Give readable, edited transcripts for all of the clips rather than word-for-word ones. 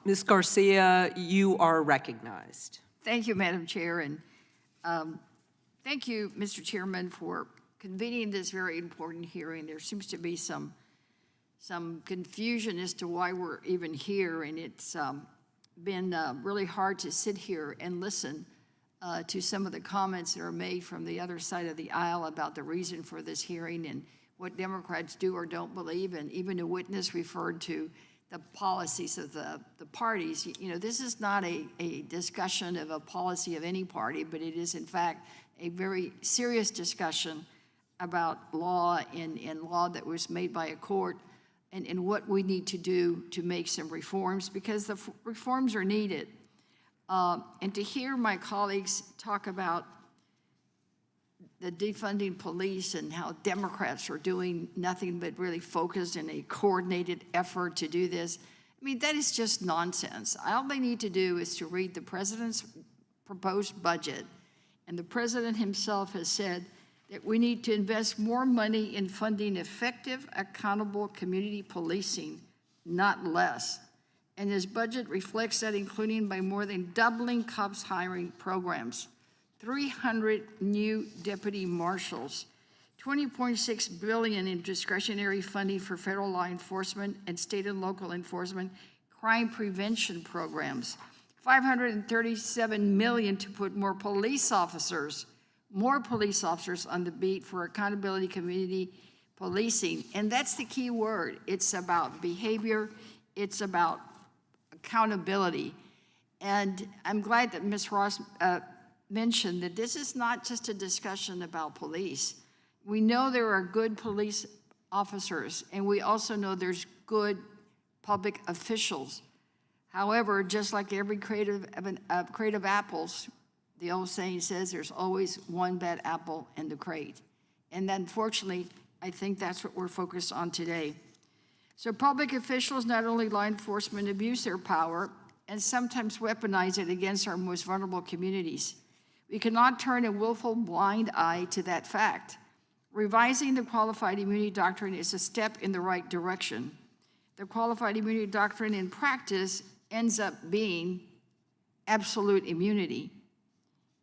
Ms. Garcia, you are recognized. Thank you, Madam Chair, and thank you, Mr. Chairman, for convening this very important hearing. There seems to be some confusion as to why we're even here, and it's been really hard to sit here and listen to some of the comments that are made from the other side of the aisle about the reason for this hearing and what Democrats do or don't believe, and even a witness referred to the policies of the parties. You know, this is not a discussion of a policy of any party, but it is, in fact, a very serious discussion about law and law that was made by a court and what we need to do to make some reforms, because the reforms are needed. And to hear my colleagues talk about the defunding police and how Democrats are doing nothing but really focused in a coordinated effort to do this, I mean, that is just nonsense. All they need to do is to read the president's proposed budget, and the president himself has said that we need to invest more money in funding effective, accountable community policing, not less. And his budget reflects that, including by more than doubling cops hiring programs, 300 new deputy marshals, $20.6 billion in discretionary funding for federal law enforcement and state and local enforcement crime prevention programs, $537 million to put more police officers on the beat for accountability community policing. And that's the key word. It's about behavior. It's about accountability. And I'm glad that Ms. Ross mentioned that this is not just a discussion about police. We know there are good police officers, and we also know there's good public officials. However, just like every crate of apples, the old saying says there's always one bad apple in the crate. And unfortunately, I think that's what we're focused on today. So public officials, not only law enforcement, abuse their power and sometimes weaponize it against our most vulnerable communities. We cannot turn a willful blind eye to that fact. Revising the qualified immunity doctrine is a step in the right direction. The qualified immunity doctrine in practice ends up being absolute immunity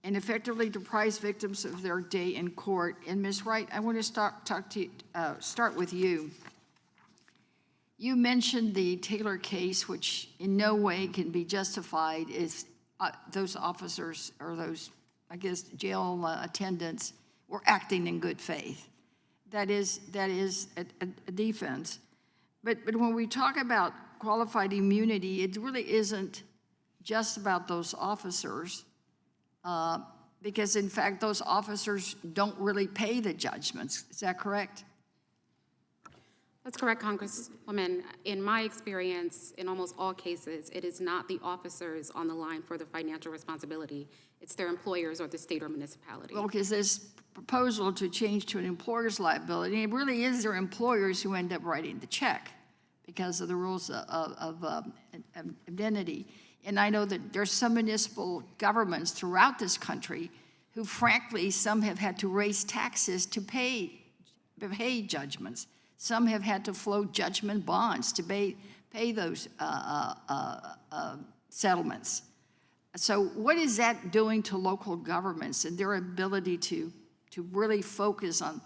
and effectively deprives victims of their day in court. And Ms. Wright, I want to start with you. You mentioned the Taylor case, which in no way can be justified if those officers or those, I guess, jail attendants were acting in good faith. That is a defense. But when we talk about qualified immunity, it really isn't just about those officers, because in fact, those officers don't really pay the judgments. Is that correct? That's correct, Congresswoman. In my experience, in almost all cases, it is not the officers on the line for the financial responsibility. It's their employers or the state or municipality. Well, because this proposal to change to an employer's liability, it really is their employers who end up writing the check because of the rules of indemnity. And I know that there's some municipal governments throughout this country who, frankly, some have had to raise taxes to pay judgments. Some have had to float judgment bonds to pay those settlements. So what is that doing to local governments and their ability to really focus on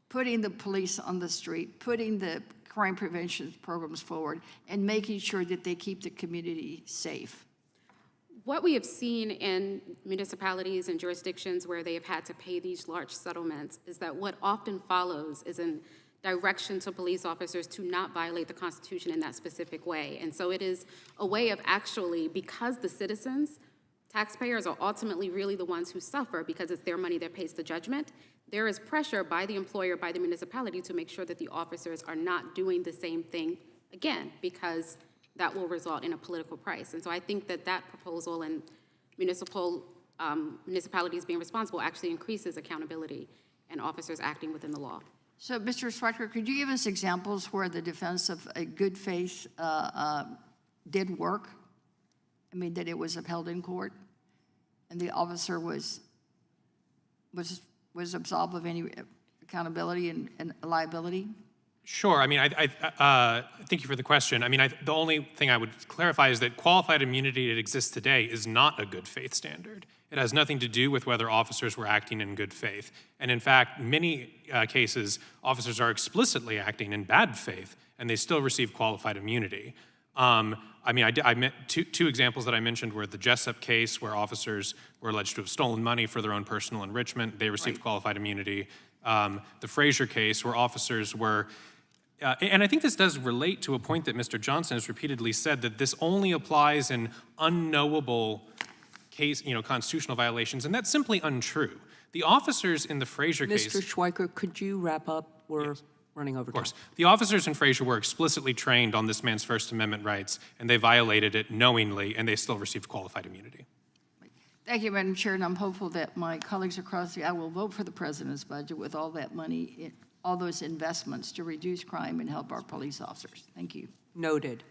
putting the police on the street, putting the crime prevention programs forward, and making sure that they keep the community safe? What we have seen in municipalities and jurisdictions where they have had to pay these large settlements is that what often follows is an direction to police officers to not violate the Constitution in that specific way. And so it is a way of actually, because the citizens, taxpayers are ultimately really the ones who suffer because it's their money that pays the judgment, there is pressure by the employer, by the municipality to make sure that the officers are not doing the same thing again, because that will result in a political price. And so I think that that proposal and municipalities being responsible actually increases accountability and officers acting within the law. So, Mr. Schweitzer, could you give us examples where the defense of a good faith did work? I mean, that it was upheld in court and the officer was absolved of any accountability and liability? Sure. I mean, thank you for the question. I mean, the only thing I would clarify is that qualified immunity that exists today is not a good faith standard. It has nothing to do with whether officers were acting in good faith. And in fact, many cases, officers are explicitly acting in bad faith, and they still receive qualified immunity. I mean, I meant two examples that I mentioned were the Jessup case, where officers were alleged to have stolen money for their own personal enrichment. They received qualified immunity. The Frazier case, where officers were and I think this does relate to a point that Mr. Johnson has repeatedly said, that this only applies in unknowable case, constitutional violations, and that's simply untrue. The officers in the Frazier case— Mr. Schweiker, could you wrap up? We're running over time. Of course. The officers in Frazier were explicitly trained on this man's First Amendment rights, and they violated it knowingly, and they still received qualified immunity. Thank you, Madam Chair, and I'm hopeful that my colleagues across the aisle will vote for the president's budget with all that money, all those investments to reduce crime and help our police officers. Thank you. Noted.